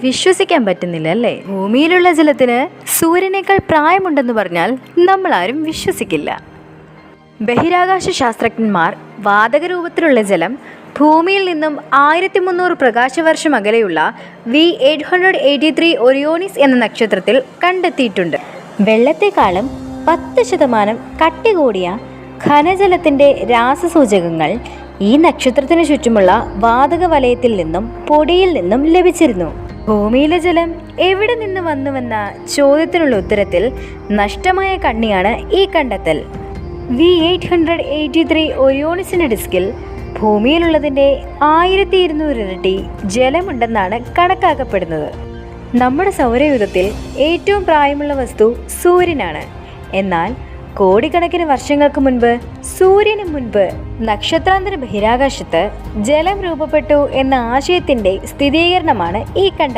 വിശ്വസിക്കാൻ പറ്റുന്നില്ല അല്ലേ? ഭൂമിയിലുള്ള ജലത്തിന് സൂര്യനേക്കാൾ പ്രായമുണ്ടെന്ന് പറഞ്ഞാൽ നമ്മളാരും വിശ്വസിക്കില്ല. ബഹിരാകാശ ശാസ്ത്രജ്ഞന്മാർ വാതക രൂപത്തിലുള്ള ജലം ഭൂമിയിൽ നിന്നും 1300 പ്രകാശവർഷം അകലെയുള്ള V883 ഒറിയോണിസ് എന്ന നക്ഷത്രത്തിൽ കണ്ടെത്തിയിട്ടുണ്ട്. വെള്ളത്തെക്കാളും 10% കട്ടി കൂടിയ ഘനജലത്തിൻ്റെ രാസസൂചകങ്ങൾ ഈ നക്ഷത്രത്തിന് ചുറ്റുമുള്ള വാതക വലയത്തിൽ നിന്നും പൊടിയിൽ നിന്നും ലഭിച്ചിരുന്നു. ഭൂമിയിലെ ജലം എവിടെ നിന്ന് വന്നുവെന്ന ചോദ്യത്തിനുള്ള ഉത്തരത്തിൽ നഷ്ടമായ കണ്ണിയാണ് ഈ കണ്ടെത്തൽ. V883 ഒറിയോണിസിന്റെ ഡിസ്കിൽ ഭൂമിയിലുള്ളതിൻ്റെ 1200 ഇരട്ടി ജലമുണ്ടെന്നാണ് കണക്കാക്കപ്പെടുന്നത്. നമ്മുടെ സൗരയൂഥത്തിൽ ഏറ്റവും പ്രായമുള്ള വസ്തു സൂര്യനാണ്. എന്നാൽ കോടിക്കണക്കിന് വർഷങ്ങൾക്ക് മുൻപ് സൂര്യന് മുൻപ് നക്ഷത്രാന്തര ബഹിരാകാശത്ത് ജലം രൂപപ്പെട്ടു എന്ന ആശയത്തിൻ്റെ സ്ഥിരീകരണമാണ് ഈ കണ്ടെത്തൽ.